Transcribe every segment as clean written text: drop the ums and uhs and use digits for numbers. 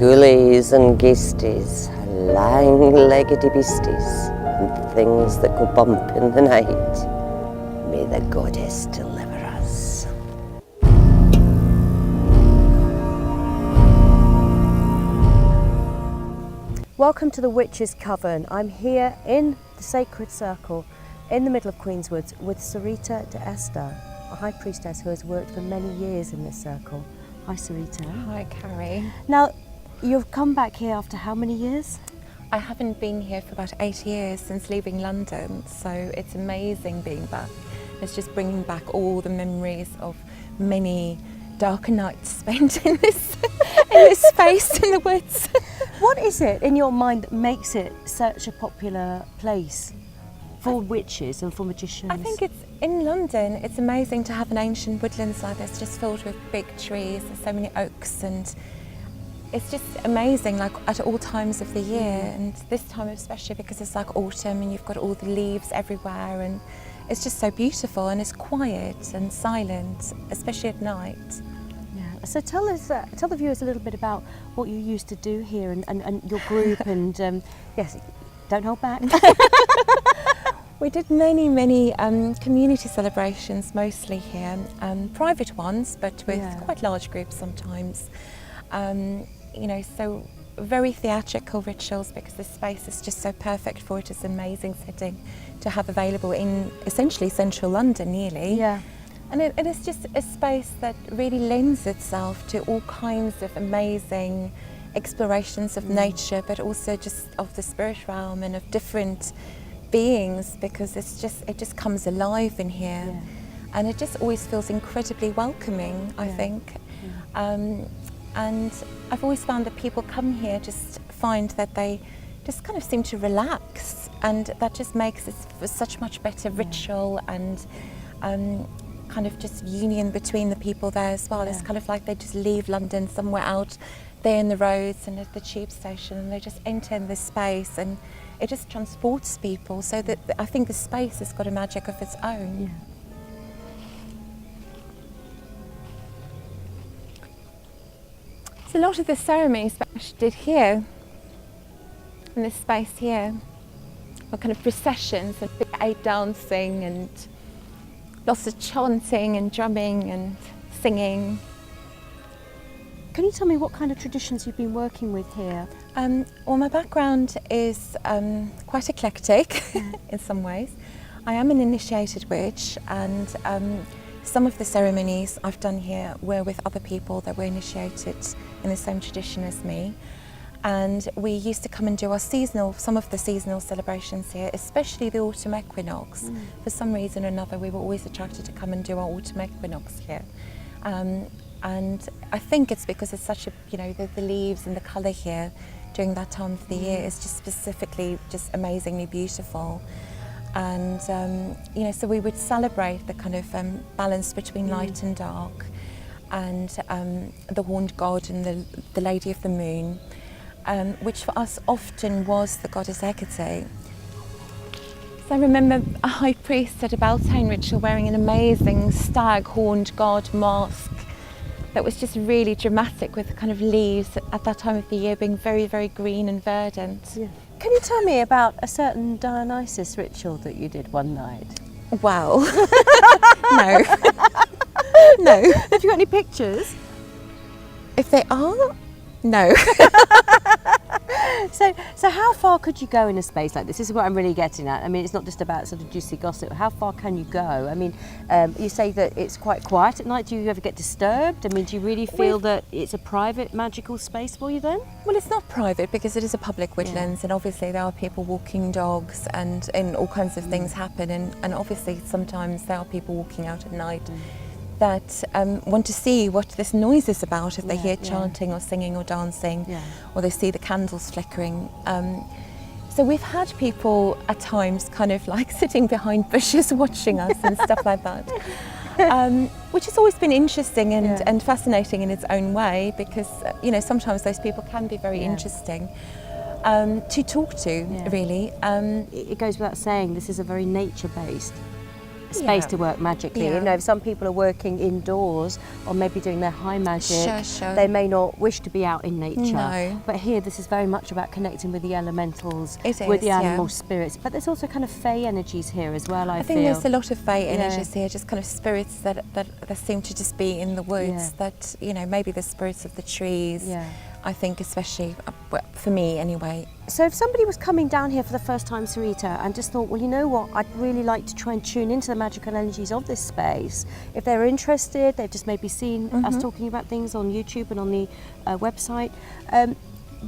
ghoulies and ghosties, lang-legged beasties, and things that go bump in the night. May the goddess deliver us. Welcome to the Witches Coven. I'm here in the Sacred Circle in the middle of Queenswoods with Sarita de Esther, a high priestess who has worked for many years in this circle. Hi Sarita. Hi Carrie. Now, you've come back here after how many years? I haven't been here for about 8 years since leaving London, so it's amazing being back. It's just bringing back all the memories of many darker nights spent in this space in the woods. What is it in your mind that makes it such a popular place for witches and for magicians? I think it's in London. It's amazing to have an ancient woodlands like this, just filled with big trees. There's so many oaks, and it's just amazing, like at all times of the year, and this time especially because it's like autumn and you've got all the leaves everywhere, and it's just so beautiful, and it's quiet and silent, especially at night. Yeah. So tell the viewers a little bit about what you used to do here and your group, and yes, don't hold back. We did many community celebrations, mostly here, private ones, but with quite large groups sometimes. You know, so very theatrical rituals, because the space is just so perfect for it. It's an amazing setting to have available in essentially central London, nearly. Yeah. And it is just a space that really lends itself to all kinds of amazing explorations of nature, but also just of the spirit realm and of different beings, because it just comes alive in here. Yeah. And it just always feels incredibly welcoming, I think. And I've always found that people come here just find that they just kind of seem to relax, and that just makes it such much better ritual and kind of just union between the people there as well. It's kind of like they just leave London somewhere out there in the roads and at the tube station, and they just enter in this space, and it just transports people. So that I think the space has got a magic of its own. Yeah. So a lot of the ceremonies that I did here, in this space here, were kind of processions and big aid dancing and lots of chanting and drumming and singing. Can you tell me what kind of traditions you've been working with here? Well, my background is quite eclectic in some ways. I am an initiated witch, and some of the ceremonies I've done here were with other people that were initiated in the same tradition as me. And we used to come and do some of the seasonal celebrations here, especially the autumn equinox. For some reason or another, we were always attracted to come and do our autumn equinox here. And I think it's because it's such a, the leaves and the colour here during that time of the year is just specifically just amazingly beautiful. And, so we would celebrate the kind of balance between light and dark, and the horned god and the lady of the moon, which for us often was the goddess Highgate. So I remember a high priest at a Beltane ritual wearing an amazing stag horned god mask that was just really dramatic, with the kind of leaves at that time of the year being very, very green and verdant. Yeah. Can you tell me about a certain Dionysus ritual that you did one night? Well, no. No. Have you got any pictures? If they are, no. So how far could you go in a space like this? This is what I'm really getting at. I mean, it's not just about sort of juicy gossip. How far can you go? I mean, you say that it's quite quiet at night. Do you ever get disturbed? I mean, do you really feel that it's a private magical space for you then? Well, it's not private because it is a public woodlands, and obviously there are people walking dogs, and all kinds of things happen, and obviously sometimes there are people walking out at night that want to see what this noise is about, if they hear chanting or singing or dancing, or they see the candles flickering. So we've had people at times kind of like sitting behind bushes watching us and stuff like that, which has always been interesting and fascinating in its own way, because sometimes those people can be very interesting to talk to, really. It goes without saying, this is a very nature-based space to work magically. Yeah. You know, if some people are working indoors or maybe doing their high magic, Sure. they may not wish to be out in nature. No. But here, this is very much about connecting with the elementals, It with is, the animal yeah. spirits. But there's also kind of fey energies here as well, I I think feel. there's a lot of fae energies Yeah. here, just kind of spirits that seem to just be in the woods, Yeah. that, you know, maybe the spirits of the trees. Yeah. I think especially, well, for me anyway. So if somebody was coming down here for the first time, Sarita, and just thought, well, you know what, I'd really like to try and tune into the magical energies of this space. If they're interested, they've just maybe seen us talking about things on YouTube and on the website,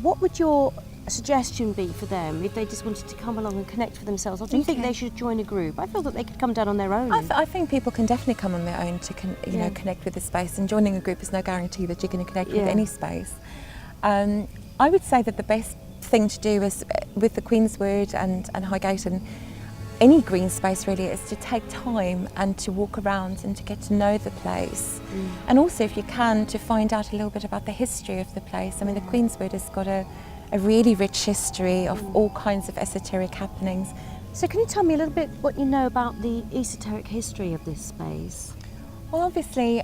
what would your suggestion be for them if they just wanted to come along and connect with themselves? Or do you think they should join a group? I feel that they could come down on their own. I think people can definitely come on their own to connect with the space, and joining a group is no guarantee that you're going to connect with any space. I would say that the best thing to do is with the Queenswood and Highgate and any green space really is to take time and to walk around and to get to know the place. And also, if you can, to find out a little bit about the history of the place. I mean, the Queenswood has got a really rich history of all kinds of esoteric happenings. So can you tell me a little bit what you know about the esoteric history of this space? Well, obviously,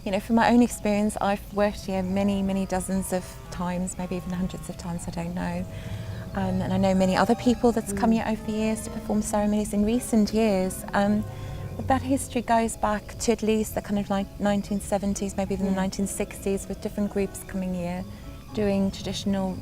you know, from my own experience, I've worked here many dozens of times, maybe even hundreds of times, I don't know. And I know many other people that's come here over the years to perform ceremonies in recent years. But that history goes back to at least the kind of like 1970s, maybe even the 1960s, with different groups coming here, doing traditional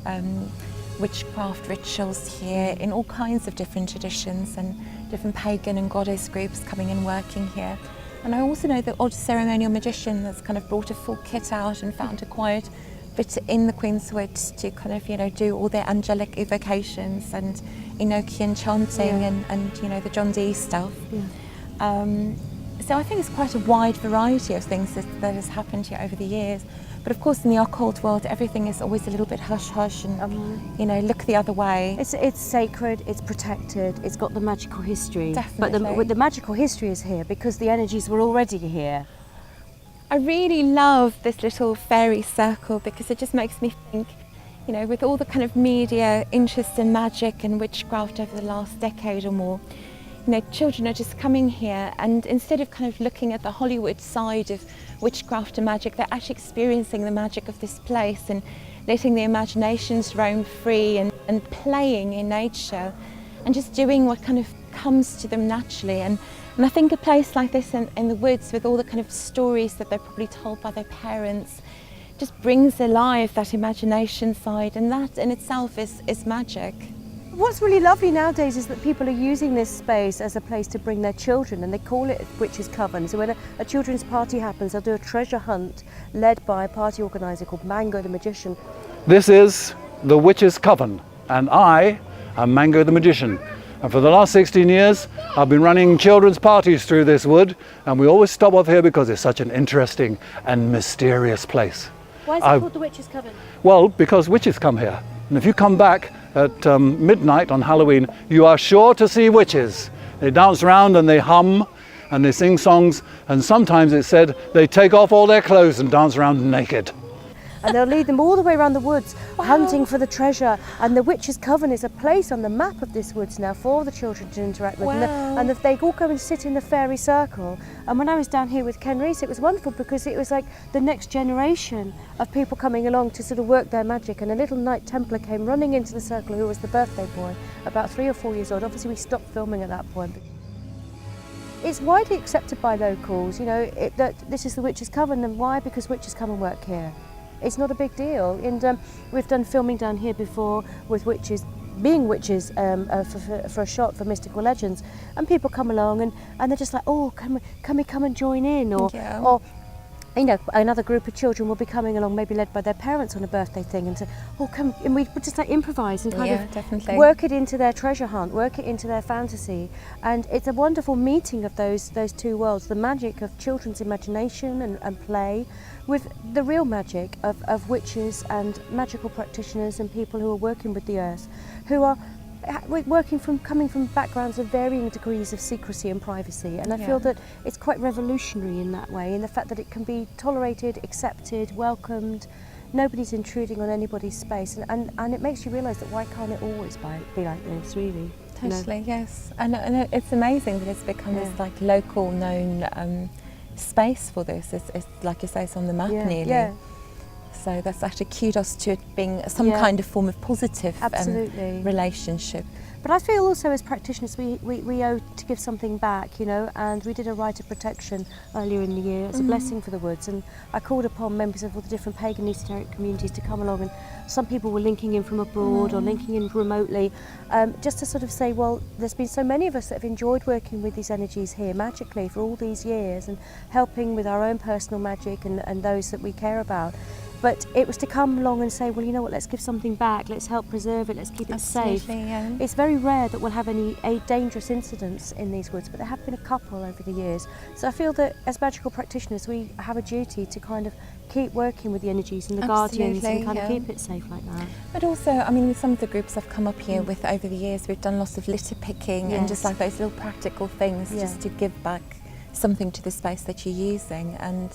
witchcraft rituals here in all kinds of different traditions, and different pagan and goddess groups coming and working here. And I also know the odd ceremonial magician that's kind of brought a full kit out and found a quiet bit in the Queenswood to kind of, you know, do all their angelic evocations and Enochian chanting and you know, the John Dee stuff. So I think it's quite a wide variety of things that has happened here over the years. But of course, in the occult world, everything is always a little bit hush-hush and, you know, look the other way. It's sacred, it's protected, it's got the magical history. Definitely. But the magical history is here because the energies were already here. I really love this little fairy circle because it just makes me think, you know, with all the kind of media interest in magic and witchcraft over the last decade or more, you know, children are just coming here, and instead of kind of looking at the Hollywood side of witchcraft and magic, they're actually experiencing the magic of this place and letting their imaginations roam free and playing in nature and just doing what kind of comes to them naturally. And I think a place like this in the woods, with all the kind of stories that they're probably told by their parents, just brings alive that imagination side, and that in itself is magic. What's really lovely nowadays is that people are using this space as a place to bring their children, and they call it Witches Coven. So when a children's party happens, they'll do a treasure hunt led by a party organiser called Mango the Magician. This is the Witches Coven, and I am Mango the Magician. And for the last 16 years, I've been running children's parties through this wood, and we always stop off here because it's such an interesting and mysterious place. Why is it called the Witches Coven? Well, because witches come here. And if you come back at midnight on Halloween, you are sure to see witches. They dance around and they hum and they sing songs, and sometimes it's said they take off all their clothes and dance around naked. And they'll lead them all the way around the woods, hunting for the treasure. And the Witches Coven is a place on the map of this woods now for the children to interact with. Wow. And they all go and sit in the fairy circle. And when I was down here with Ken Reese, it was wonderful because it was like the next generation of people coming along to sort of work their magic. And a little Knight Templar came running into the circle, who was the birthday boy, about 3 or 4 years old. Obviously, we stopped filming at that point. It's widely accepted by locals, you know, that this is the Witches Coven. And why? Because witches come and work here. It's not a big deal, and we've done filming down here before with witches being witches for a shot for Mystical Legends, and people come along and they're just like, oh, can we come and join in, or you know, another group of children will be coming along, maybe led by their parents on a birthday thing, and say, oh, come, and we just like improvise and kind of definitely work it into their treasure hunt, work it into their fantasy. And it's a wonderful meeting of those two worlds, the magic of children's imagination and play, with the real magic of witches and magical practitioners and people who are working with the earth, who are coming from backgrounds of varying degrees of secrecy and privacy. And I feel that it's quite revolutionary in that way, in the fact that it can be tolerated, accepted, welcomed. Nobody's intruding on anybody's space, and it makes you realise that why can't it always be like this, really? you know. Totally, yes. And it's amazing that it's become this like local known space for this. It's like you say, it's on the map nearly. Yeah. So that's actually kudos to it being some kind of form of positive relationship. But I feel also as practitioners we owe to give something back, you know, and we did a rite of protection earlier in the year as a blessing for the woods, and I called upon members of all the different pagan esoteric communities to come along, and some people were linking in from abroad or linking in remotely, just to sort of say, well, there's been so many of us that have enjoyed working with these energies here magically for all these years and helping with our own personal magic and those that we care about. But it was to come along and say, well, you know what, let's give something back, let's help preserve it, let's keep it safe. Yeah. It's very rare that we'll have any dangerous incidents in these woods, but there have been a couple over the years. So I feel that as magical practitioners, we have a duty to kind of keep working with the energies and the guardians and kind of keep it safe like that. But also, I mean, with some of the groups I've come up here with over the years, we've done lots of litter picking and just like those little practical things just to give back something to the space that you're using. And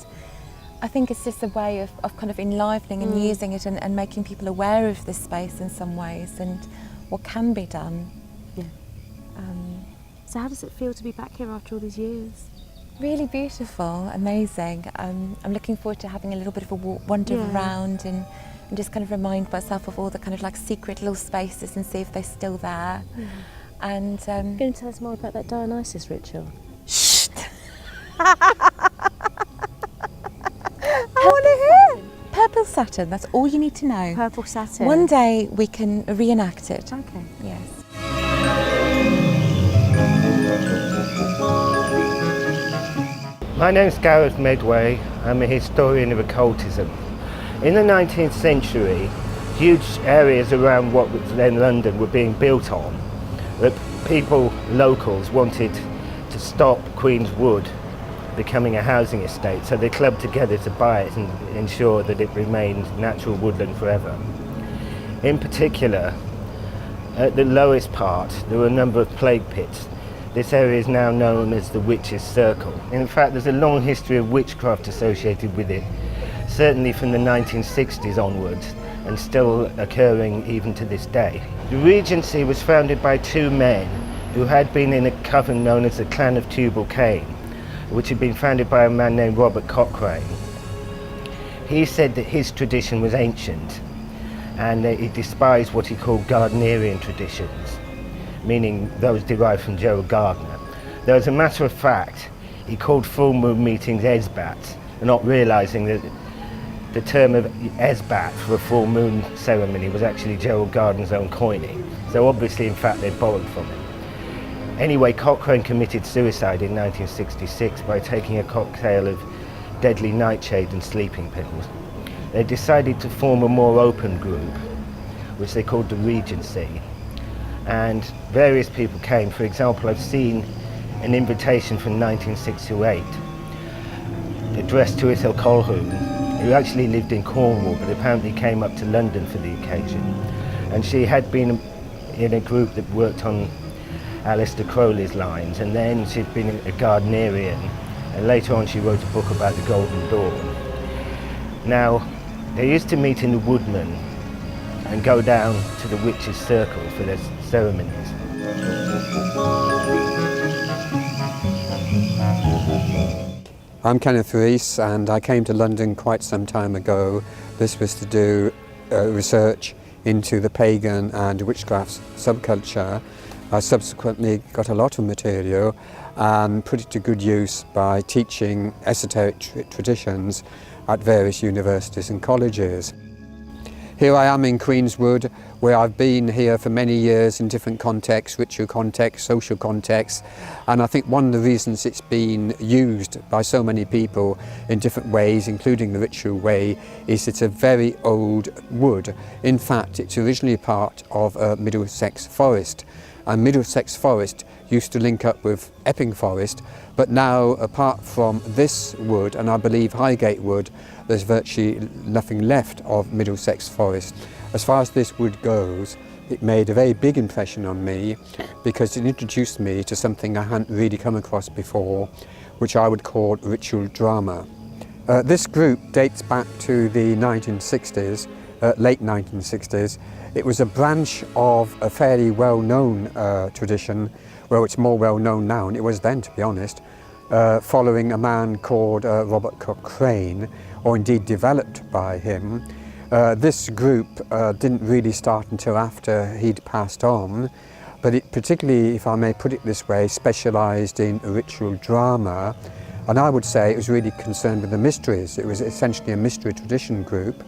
I think it's just a way of kind of enlivening and using it and making people aware of this space in some ways and what can be done. Yeah. So how does it feel to be back here after all these years? Really beautiful, amazing. I'm looking forward to having a little bit of a wander around and just kind of remind myself of all the kind of like secret little spaces and see if they're still there. And You're going to tell us more about that Dionysus ritual? Shh! I want to hear. Purple Saturn, that's all you need to know. Purple Saturn. One day we can reenact it. Okay. Yes. My name's Gareth Medway. I'm a historian of occultism. In the 19th century, huge areas around what was then London were being built on that people, locals, wanted to stop Queen's Wood becoming a housing estate, so they clubbed together to buy it and ensure that it remained natural woodland forever. In particular, at the lowest part, there were a number of plague pits. This area is now known as the Witches' Circle. In fact, there's a long history of witchcraft associated with it, certainly from the 1960s onwards, and still occurring even to this day. The Regency was founded by two men who had been in a coven known as the Clan of Tubal-Cain, which had been founded by a man named Robert Cochrane. He said that his tradition was ancient and that he despised what he called Gardnerian traditions, meaning those derived from Gerald Gardner. Though as a matter of fact, he called full moon meetings Esbats, not realising that the term of Esbat for a full moon ceremony was actually Gerald Gardner's own coining. So obviously, in fact, they borrowed from it. Anyway, Cochrane committed suicide in 1966 by taking a cocktail of deadly nightshade and sleeping pills. They decided to form a more open group, which they called the Regency. And various people came. For example, I've seen an invitation from 1968 addressed to Ithel Colquhoun, who actually lived in Cornwall but apparently came up to London for the occasion. And she had been in a group that worked on Aleister Crowley's lines, and then she'd been a Gardnerian, and later on she wrote a book about the Golden Dawn. Now, they used to meet in the Woodman and go down to the Witches' Circle for their ceremonies. I'm Kenneth Rees, and I came to London quite some time ago. This was to do research into the pagan and witchcraft subculture. I subsequently got a lot of material and put it to good use by teaching esoteric traditions at various universities and colleges. Here I am in Queenswood, where I've been here for many years in different contexts, ritual contexts, social contexts, and I think one of the reasons it's been used by so many people in different ways, including the ritual way, is it's a very old wood. In fact, it's originally part of a Middlesex forest, and Middlesex forest used to link up with Epping Forest, but now, apart from this wood, and I believe Highgate wood, there's virtually nothing left of Middlesex Forest. As far as this wood goes, it made a very big impression on me because it introduced me to something I hadn't really come across before, which I would call ritual drama. This group dates back to the 1960s. late 1960s. It was a branch of a fairly well-known tradition, well, it's more well-known now, and it was then, to be honest, following a man called Robert Cochrane, or indeed developed by him. This group didn't really start until after he'd passed on, but it particularly, if I may put it this way, specialised in ritual drama, and I would say it was really concerned with the mysteries. It was essentially a mystery tradition group,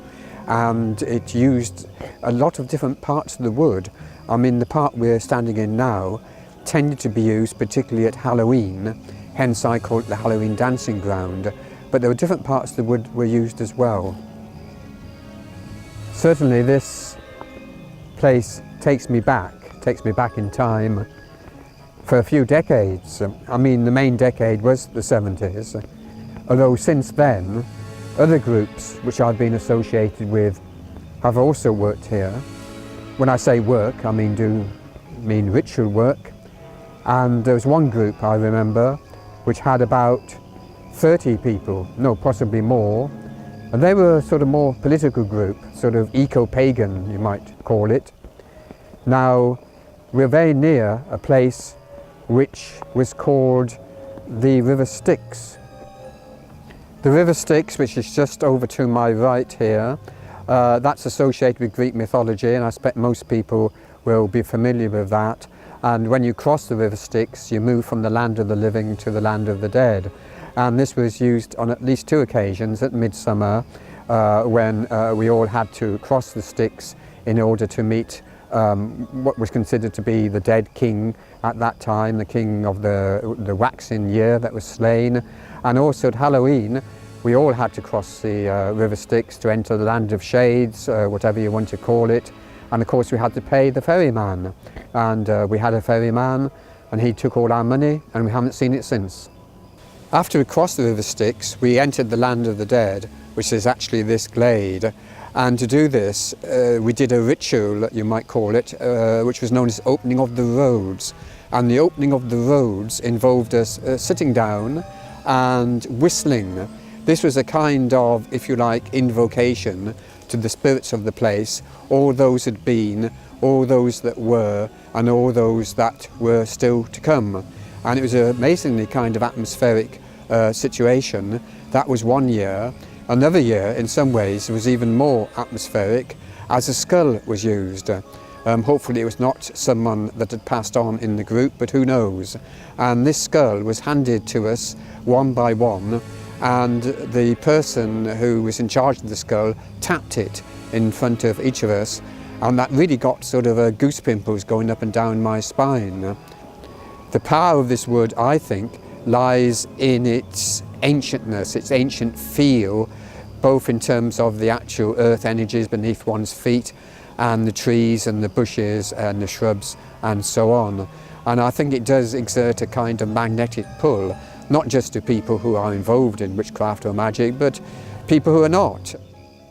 and it used a lot of different parts of the wood. I mean, the part we're standing in now tended to be used particularly at Halloween, hence I call it the Halloween dancing ground, but there were different parts of the wood were used as well. Certainly this place takes me back in time for a few decades. I mean, the main decade was the 70s, although since then other groups which I've been associated with have also worked here. When I say work, I mean ritual work. And there was one group I remember which had about 30 people, no, possibly more. And they were a sort of more political group, sort of eco-pagan, you might call it. Now, we're very near a place which was called the River Styx. The River Styx, which is just over to my right here, that's associated with Greek mythology, and I expect most people will be familiar with that. And when you cross the River Styx, you move from the land of the living to the land of the dead. And this was used on at least 2 occasions at midsummer, when we all had to cross the Styx in order to meet what was considered to be the dead king at that time, the king of the waxing year that was slain. And also at Halloween, we all had to cross the River Styx to enter the land of shades, whatever you want to call it. And of course we had to pay the ferryman. And we had a ferryman, and he took all our money, and we haven't seen it since. After we crossed the River Styx, we entered the land of the dead, which is actually this glade. And to do this, we did a ritual, you might call it, which was known as opening of the roads. And the opening of the roads involved us sitting down and whistling. This was a kind of, if you like, invocation to the spirits of the place, all those had been, all those that were, and all those that were still to come. And it was an amazingly kind of atmospheric situation. That was one year. Another year, in some ways, was even more atmospheric, as a skull was used. Hopefully it was not someone that had passed on in the group, but who knows. And this skull was handed to us one by one, and the person who was in charge of the skull tapped it in front of each of us, and that really got sort of a goose pimples going up and down my spine. The power of this wood, I think, lies in its ancientness, its ancient feel, both in terms of the actual earth energies beneath one's feet and the trees and the bushes and the shrubs and so on. And I think it does exert a kind of magnetic pull, not just to people who are involved in witchcraft or magic, but people who are not.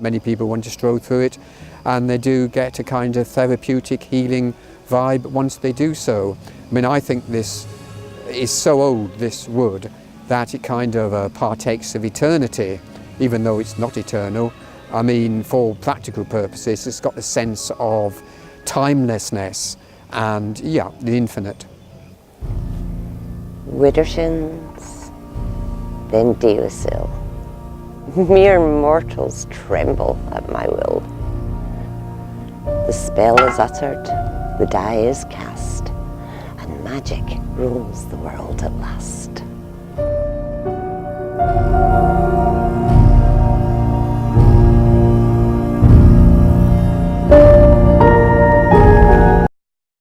Many people want to stroll through it, and they do get a kind of therapeutic healing vibe once they do so. I mean, I think this is so old, this wood, that it kind of partakes of eternity, even though it's not eternal. I mean, for practical purposes, it's got a sense of timelessness and, yeah, the infinite. Widdershins, then Deosil. Mere mortals tremble at my will. The spell is uttered, the die is cast, and magic rules the world at last.